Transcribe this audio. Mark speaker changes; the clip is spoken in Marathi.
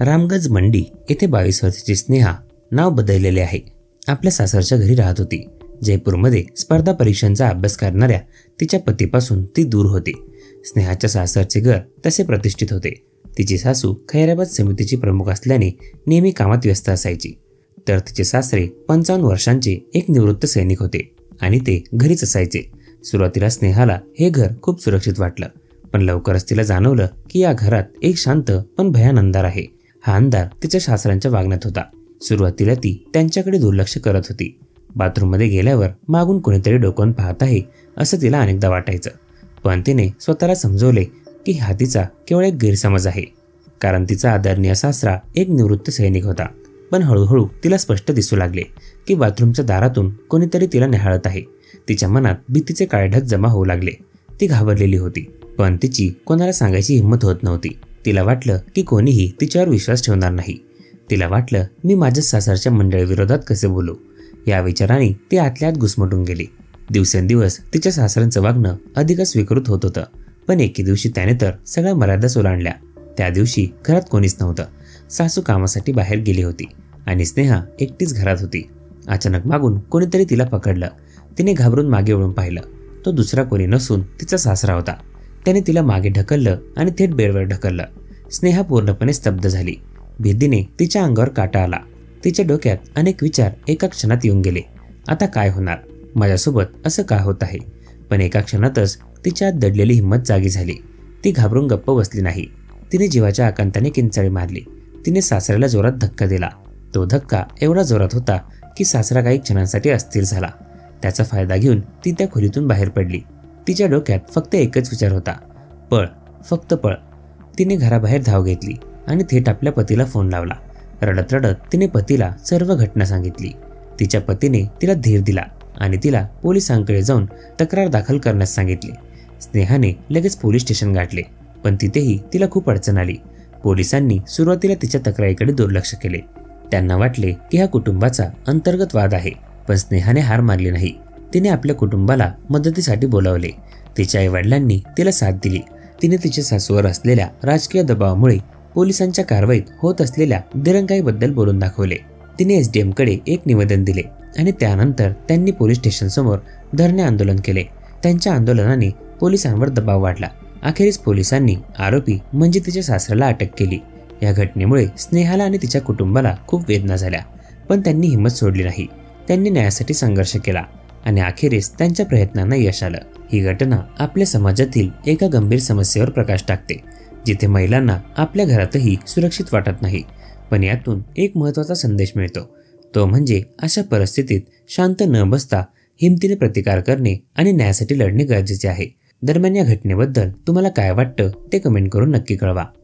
Speaker 1: रामगंज मंडी येथे 22 वर्षाची स्नेहा नाव बदललेले आहे. आपल्या सासरच्या घरी राहत होती. जयपूरमध्ये स्पर्धा परीक्षांचा अभ्यास करणाऱ्या तिच्या पतीपासून ती दूर होती. स्नेहाच्या सासरचे घर तसे प्रतिष्ठित होते. तिची सासू खैराबाद समितीची प्रमुख असल्याने नेहमी कामात व्यस्त असायची. तर तिचे सासरे 55 वर्षांचे एक निवृत्त सैनिक होते आणि ते घरीच असायचे. सुरुवातीला स्नेहाला हे घर खूप सुरक्षित वाटलं, पण लवकरच तिला जाणवलं की या घरात एक शांत पण भयान अंधार आहे. हा अंधार तिच्या सासऱ्यांच्या वागण्यात होता. सुरुवातीला ती त्यांच्याकडे दुर्लक्ष करत होती. बाथरूममध्ये गेल्यावर मागून कोणीतरी डोकावून पाहत आहे असं तिला अनेकदा वाटायचं. पण तिने स्वतःला समजवले की हा तिचा केवळ एक गैरसमज आहे, कारण तिचा आदरणीय सासरा एक निवृत्त सैनिक होता. पण हळूहळू तिला स्पष्ट दिसू लागले की बाथरूमच्या दारातून कोणीतरी तिला निहाळत आहे. तिच्या मनात भीतीचे काळे ढग जमा होऊ लागले. ती घाबरलेली होती, पण तिची कोणाला सांगायची हिंमत होत नव्हती. तिला वाटलं की कोणीही तिच्यावर विश्वास ठेवणार नाही. तिला वाटलं, मी माझ्या सासरच्या मंडळीविरोधात कसे बोलू. या विचाराने ती आतल्या आत घुसमटून गेली. दिवसेंदिवस तिच्या सासऱ्यांचं वागणं अधिकच विकृत होत होतं. पण एके दिवशी त्याने तर सगळ्या मर्यादाच ओलांडल्या. त्या दिवशी घरात कोणीच नव्हतं. सासू कामासाठी बाहेर गेली होती आणि स्नेहा एकटीच घरात होती. अचानक मागून कोणीतरी तिला पकडलं. तिने घाबरून मागे वळून पाहिलं. तो दुसरा कोणी नसून तिचा सासरा होता. त्याने तिला मागे ढकललं आणि थेट बेडवर ढकललं. स्नेहा पूर्णपणे स्तब्ध झाली. भीतीने तिच्या अंगावर काटा आला. तिच्या डोक्यात अनेक विचार एका क्षणात येऊन गेले. आता काय होणार? माझ्यासोबत असं का होत आहे? पण एका क्षणातच तिच्या आत दडलेली हिंमत जागी झाली. ती घाबरून गप्प बसली नाही. तिने जीवाच्या आकांताने किंचाळी मारली. तिने सासऱ्याला जोरात धक्का दिला. तो धक्का एवढा जोरात होता की सासरा काही क्षणांसाठी अस्थिर झाला. त्याचा फायदा घेऊन ती त्या खोलीतून बाहेर पडली. तिच्या डोक्यात फक्त एकच विचार होता, पळ, फक्त पळ. तिने घराबाहेर धाव घेतली आणि थेट आपल्या पतीला फोन लावला. रडत रडत तिने पतीला सर्व घटना सांगितली. तिच्या पतीने तिला धीर दिला आणि तिला पोलिसांकडे जाऊन तक्रार दाखल करण्यास सांगितले. स्नेहाने लगेच पोलीस स्टेशन गाठले, पण तिथेही तिला खूप अडचण आली. पोलिसांनी सुरुवातीला तिच्या तक्रारीकडे दुर्लक्ष केले. त्यांना वाटले की हा कुटुंबाचा अंतर्गत वाद आहे. पण स्नेहाने हार मानली नाही. तिने आपल्या कुटुंबाला मदतीसाठी बोलावले. तिच्या आईवडिलांनी तिला साथ दिली. तिने तिच्या सासूवर असलेल्या राजकीय दबावामुळे पोलिसांच्या कारवाईत होत असलेल्या दिरंगाईबद्दल बोलून दाखवले. तिने SDM कडे एक निवेदन दिले आणि त्यानंतर त्यांनी पोलीस स्टेशन समोर धरणे आंदोलन केले. त्यांच्या आंदोलनाने पोलिसांवर दबाव वाढला. अखेरीस पोलिसांनी आरोपी म्हणजे तिच्या सासऱ्याला अटक केली. या घटनेमुळे स्नेहाला आणि तिच्या कुटुंबाला खूप वेदना झाल्या, पण त्यांनी हिंमत सोडली नाही. त्यांनी न्यायासाठी संघर्ष केला आणि अखेरीस त्यांच्या प्रयत्नांना यश आलं. ही घटना आपल्या समाजातील एका गंभीर समस्येवर प्रकाश टाकते, जिथे महिलांना आपल्या घरातही सुरक्षित वाटत नाही. पण यातून एक महत्त्वाचा संदेश मिळतो. तो म्हणजे अशा परिस्थितीत शांत न बसता हिमतीने प्रतिकार करणे आणि न्यायासाठी लढणे गरजेचे आहे. दरम्यान या घटनेबद्दल तुम्हाला काय वाटतं ते कमेंट करून नक्की कळवा.